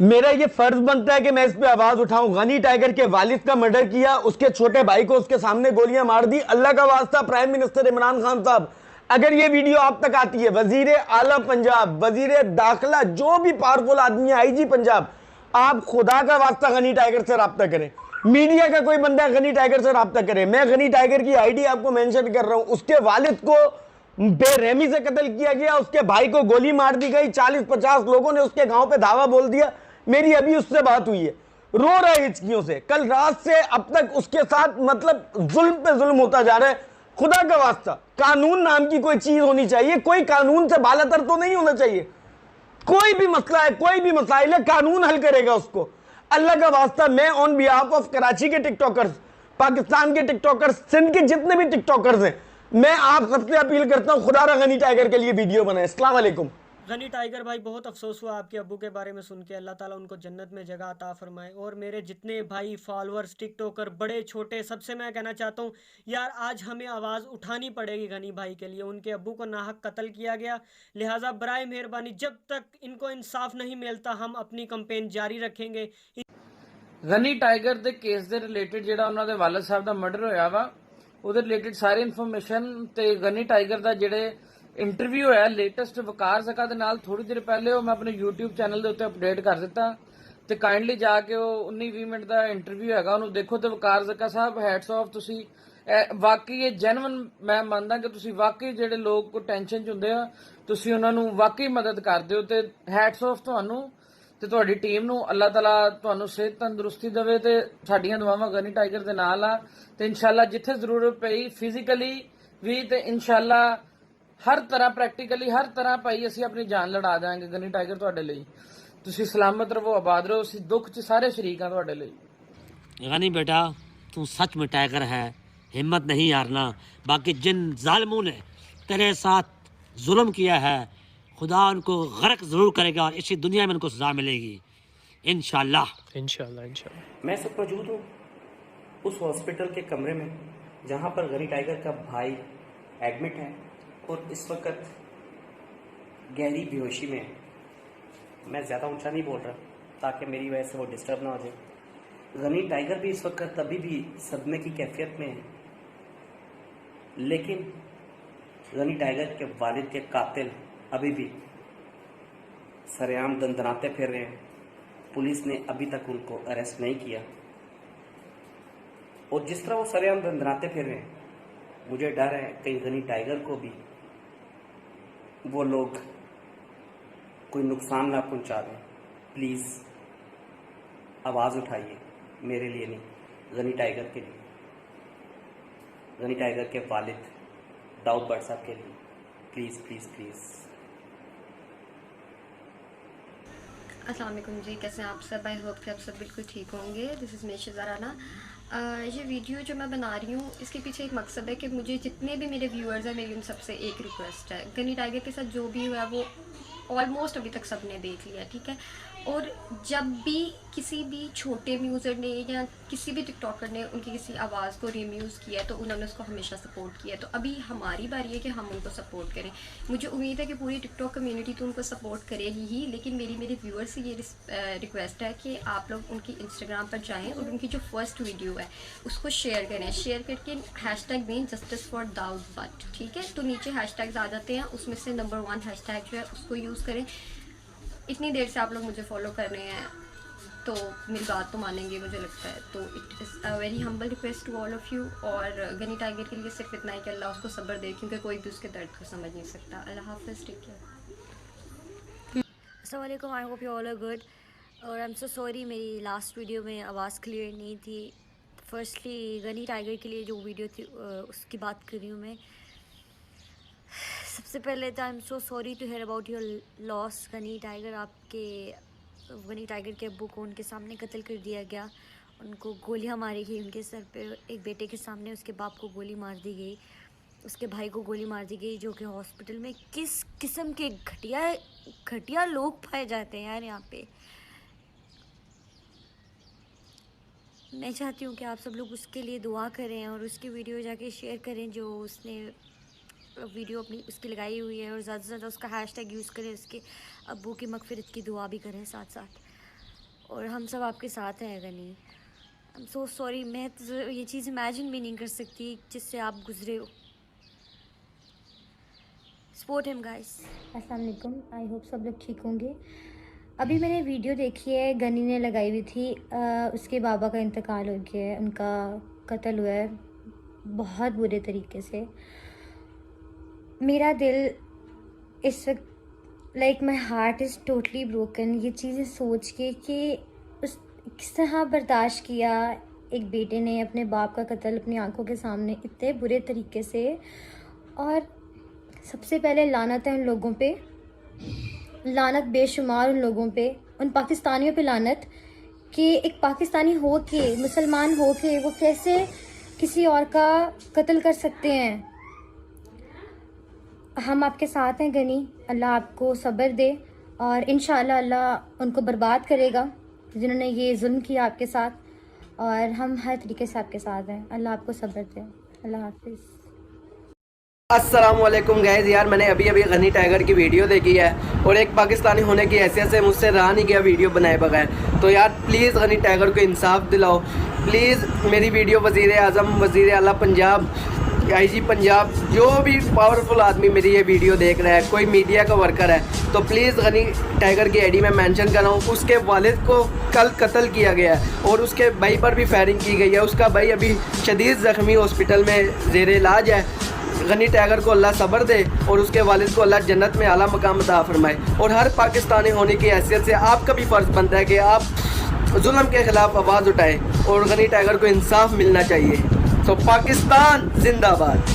मेरा ये फर्ज बनता है कि मैं इस पे आवाज उठाऊं। गनी टाइगर के वालिद का मर्डर किया, उसके छोटे भाई को उसके सामने गोलियां मार दी। अल्लाह का वास्ता प्राइम मिनिस्टर इमरान खान साहब, अगर ये वीडियो आप तक आती है, वजीर आला पंजाब, वजीर दाखिला, जो भी पावरफुल आदमी है, आईजी पंजाब, आप खुदा का वास्ता गनी टाइगर से रब्ता करें। मीडिया का कोई बंदा गनी टाइगर से रब्ता करे। मैं गनी टाइगर की आईडी आपको मेंशन कर रहा हूं। उसके वालिद को बेरहमी से कत्ल किया गया, उसके भाई को गोली मार दी गई, 40-50 लोगों ने उसके गांव पे धावा बोल दिया। मेरी अभी उससे बात हुई है, रो रहा है हिचकियों से। कल रात से अब तक उसके साथ मतलब जुल्म पे जुल्म होता जा रहा है। खुदा का वास्ता कानून नाम की कोई चीज होनी चाहिए। कोई कानून से बालातर तो नहीं होना चाहिए। कोई भी मसला है, कोई भी मसाइल है, कानून हल करेगा उसको। अल्लाह का वास्ता मैं ऑन बिहाफ ऑफ कराची के टिकटॉकर्स, पाकिस्तान के टिकटॉकर्स, सिंध के जितने भी टिकटॉकर्स हैं, मैं आप सबसे अपील करता हूं, खुदा गनी टाइगर के लिए वीडियो बनाए। अस्सलाम वालेकुम। गनी टाइगर भाई, बहुत अफसोस हुआ आपके अब्बू के बारे में सुन के। अल्लाह ताला उनको जन्नत में जगह अता फरमाए। और मेरे जितने भाई फॉलोअर्स, टिकटॉकर, बड़े छोटे, सबसे मैं कहना चाहता हूँ यार, आज हमें आवाज़ उठानी पड़ेगी गनी भाई के लिए। उनके अब्बू को नाहक कत्ल किया गया, लिहाजा बराए मेहरबानी जब तक इनको इंसाफ नहीं मिलता हम अपनी कंपेन जारी रखेंगे। गनी टाइगर ਦੇ ਕੇਸ ਦੇ ਰਿਲੇਟਡ ਜਿਹੜਾ ਉਹਨਾਂ ਦੇ ਵਾਲਦ ਸਾਹਿਬ ਦਾ ਮਰਡਰ ਹੋਇਆ ਵਾ, ਉਹਦੇ ਰਿਲੇਟਡ ਸਾਰੀ ਇਨਫੋਰਮੇਸ਼ਨ ਤੇ ਗਨੀ ਟਾਈਗਰ ਦਾ ਜਿਹੜੇ ਇੰਟਰਵਿਊ ਹੋਇਆ ਲੇਟੈਸਟ ਵਕਾਰ ਜ਼ਕਾ ਦੇ ਨਾਲ ਥੋੜੀ ਦੇਰ ਪਹਿਲੇ ਉਹ ਮੈਂ ਆਪਣੇ YouTube ਚੈਨਲ ਦੇ ਉੱਤੇ ਅਪਡੇਟ ਕਰ ਦਿੱਤਾ ਤੇ ਕਾਈਂਡਲੀ ਜਾ ਕੇ ਉਹ 19-20 ਮਿੰਟ ਦਾ ਇੰਟਰਵਿਊ ਹੈਗਾ ਉਹਨੂੰ ਦੇਖੋ। ਤੇ ਵਕਾਰ ਜ਼ਕਾ ਸਾਹਿਬ, ਹੈਟਸ ਆਫ, ਤੁਸੀਂ ਵਾਕਈ ਇਹ ਜੈਨੂਇਨ, ਮੈਂ ਮੰਨਦਾ ਕਿ ਤੁਸੀਂ ਵਾਕਈ ਜਿਹੜੇ ਲੋਕ ਕੋ ਟੈਨਸ਼ਨ ਚ ਹੁੰਦੇ ਆ ਤੁਸੀਂ ਉਹਨਾਂ ਨੂੰ ਵਾਕਈ ਮਦਦ ਕਰਦੇ ਹੋ ਤੇ ਹੈਟਸ ਆਫ ਤੁਹਾਨੂੰ ਤੇ ਤੁਹਾਡੀ ਟੀਮ ਨੂੰ। ਅੱਲਾਹ ਤਾਲਾ ਤੁਹਾਨੂੰ ਸਿਹਤ ਤੰਦਰੁਸਤੀ ਦੇਵੇ ਤੇ ਸਾਡੀਆਂ ਦੁਆਵਾਂ ਗਨੀ ਟਾਈਗਰ ਦੇ ਨਾਲ ਆ ਤੇ ਇਨਸ਼ਾਅੱਲਾ ਜਿੱਥੇ ਜ਼ਰੂਰਤ ਪਈ ਫਿਜ਼ੀਕਲੀ ਵੀ ਤੇ ਇਨਸ਼ਾਅੱਲਾ ਹਰ ਤਰ੍ਹਾਂ ਪ੍ਰੈਕਟੀਕਲੀ ਹਰ ਤਰ੍ਹਾਂ ਭਾਈ ਅਸੀਂ ਆਪਣੀ ਜਾਨ ਲੜਾ ਦਾਂਗੇ ਗਨੀ ਟਾਈਗਰ ਤੁਹਾਡੇ ਲਈ। ਤੁਸੀਂ ਸਲਾਮਤ ਰਹੋ, ਆਬਾਦ ਰਹੋ, ਅਸੀਂ ਦੁੱਖ 'ਚ ਸਾਰੇ ਸ਼ਰੀਕ ਆ ਤੁਹਾਡੇ ਲਈ। गनी बेटा, तू सच में टाइगर है, हिम्मत नहीं हारना। बाकी जिन जालिमों ने तेरे साथ जुल्म किया है, खुदा उनको गर्क ज़रूर करेगा और इसी दुनिया में उनको सज़ा मिलेगी इंशाअल्लाह। इंशाल्लाह इंशाल्लाह। मैं सब मौजूद हूँ उस हॉस्पिटल के कमरे में जहाँ पर गनी टाइगर का भाई एडमिट है और इस वक्त गहरी बेहोशी में है। मैं ज़्यादा ऊंचा नहीं बोल रहा ताकि मेरी वजह से वो डिस्टर्ब ना हो जाए। गनी टाइगर भी इस वक्त अभी भी सदमे की कैफियत में है, लेकिन गनी टाइगर के वालिद के कातिल अभी भी सरेआम दंदनाते फिर रहे हैं। पुलिस ने अभी तक उनको अरेस्ट नहीं किया और जिस तरह वो सरेआम दंदनाते फिर रहे हैं, मुझे डर है कहीं गनी टाइगर को भी वो लोग कोई नुकसान ना पहुंचा दें। प्लीज़ आवाज़ उठाइए, मेरे लिए नहीं, गनी टाइगर के लिए, गनी टाइगर के वालिद दाऊद भट्ट साहब के लिए। Please please please. अस्सलाम वालेकुम जी, कैसे हैं आप सब? आई होप कि आप सब बिल्कुल ठीक होंगे। दिस इज़ मेशा ज़राना। ये वीडियो जो मैं बना रही हूँ इसके पीछे एक मकसद है कि मुझे जितने भी मेरे व्यूअर्स हैं, मेरी उन सबसे एक रिक्वेस्ट है। गनी टाइगर के साथ जो भी हुआ वो ऑलमोस्ट अभी तक सब ने देख लिया, ठीक है। और जब भी किसी भी छोटे म्यूज़र ने या किसी भी टिकटॉकर ने उनकी किसी आवाज़ को रीम्यूज़ किया है तो उन्होंने उसको हमेशा सपोर्ट किया है। तो अभी हमारी बारी है कि हम उनको सपोर्ट करें। मुझे उम्मीद है कि पूरी टिकटॉक कम्युनिटी तो उनको सपोर्ट करेगी ही, लेकिन मेरे व्यूअर्स से ये रिक्वेस्ट है कि आप लोग उनकी इंस्टाग्राम पर जाएँ और उनकी जो फर्स्ट वीडियो है उसको शेयर करें। शेयर करके हैशटैग दें जस्टिस फॉर दाऊद भट्ट, ठीक है। तो नीचे हैशटैग्स आ जाते हैं, उसमें से नंबर 1 हैशटैग जो है उसको यूज़ करें। इतनी देर से आप लोग मुझे फॉलो कर रहे हैं तो मेरी बात तो मानेंगे मुझे लगता है। तो it is a very humble request to all of you. और गनी टाइगर के लिए सिर्फ इतना ही कि अल्लाह उसको सब्र दे, क्योंकि कोई भी उसके दर्द को समझ नहीं सकता। अल्लाह हाफ़िज़, टेक केयर। अस्सलाम वालेकुम, I hope you all are good. और आई एम सो सॉरी मेरी लास्ट वीडियो में आवाज़ क्लियर नहीं थी। फर्स्टली गनी टाइगर के लिए जो वीडियो थी उसकी बात कर रही हूँ मैं। सबसे पहले तो I am so sorry to hear about your loss Ghani tiger. आपके गनी टाइगर के अब्बू को उनके सामने कत्ल कर दिया गया, उनको गोलियां मारी गई उनके सर पे। एक बेटे के सामने उसके बाप को गोली मार दी गई, उसके भाई को गोली मार दी गई, जो कि हॉस्पिटल में किस किस्म के घटिया लोग पाए जाते हैं यार यहाँ पे। मैं चाहती हूँ कि आप सब लोग उसके लिए दुआ करें और उसकी वीडियो जाके शेयर करें जो उसने वीडियो अपनी उसकी लगाई हुई है, और ज़्यादा से ज़्यादा उसका हैशटैग यूज़ करें, उसके अब्बू की मगफिरत की दुआ भी करें साथ साथ। और हम सब आपके साथ हैं Ghani. I am so sorry, मैं तो ये चीज़ इमेजिन भी नहीं कर सकती जिससे आप गुजरे हो। Support him guys. अस्सलाम वालेकुम, आई होप सब लोग ठीक होंगे। अभी मैंने वीडियो देखी है, गनी ने लगाई हुई थी। उसके बाबा का इंतकाल हो गया है, उनका कत्ल हुआ है बहुत बुरे तरीके से। मेरा दिल इस वक्त my heart is totally broken. ये चीज़ें सोच के कि उस किस तरह बर्दाश्त किया एक बेटे ने अपने बाप का कत्ल अपनी आंखों के सामने इतने बुरे तरीके से। और सबसे पहले लानत है उन लोगों पे, लानत बेशुमार उन लोगों पे, उन पाकिस्तानियों पे लानत कि एक पाकिस्तानी हो के, मुसलमान हो के वो कैसे किसी और का कत्ल कर सकते हैं। हम आपके साथ हैं गनी, अल्लाह आपको सब्र दे और इंशाअल्लाह अल्लाह उनको बर्बाद करेगा जिन्होंने ये जुल्म किया आपके साथ, और हम हर तरीके से आपके साथ हैं। अल्लाह आपको सब्र दे। अल्लाह हाफिज़। अस्सलामुअलैकुम गाइज़, यार मैंने अभी गनी टाइगर की वीडियो देखी है और एक पाकिस्तानी होने की हैसियत से मुझसे रहा नहीं गया वीडियो बनाए बगैर। तो यार प्लीज़ गनी टाइगर को इंसाफ दिलाओ प्लीज़। मेरी वीडियो वज़ीर आज़म, वज़ीर आला पंजाब, IG पंजाब, जो भी पावरफुल आदमी मेरी ये वीडियो देख रहा है, कोई मीडिया का वर्कर है, तो प्लीज़ गनी टाइगर की ID में मेंशन कर रहा हूँ। उसके वालिद को कल कत्ल किया गया है और उसके भाई पर भी फायरिंग की गई है। उसका भाई अभी शदीद ज़ख्मी हॉस्पिटल में ज़ेर इलाज है। गनी टाइगर को अल्लाह सब्र दे और उसके वालिद को अल्लाह जन्नत में आला मकाम अता फरमाए। और हर पाकिस्तानी होने की हैसियत से आपका भी फ़र्ज़ बनता है कि आप जुल्म के ख़िलाफ़ आवाज़ उठाएं और गनी टाइगर को इंसाफ मिलना चाहिए। तो पाकिस्तान जिंदाबाद।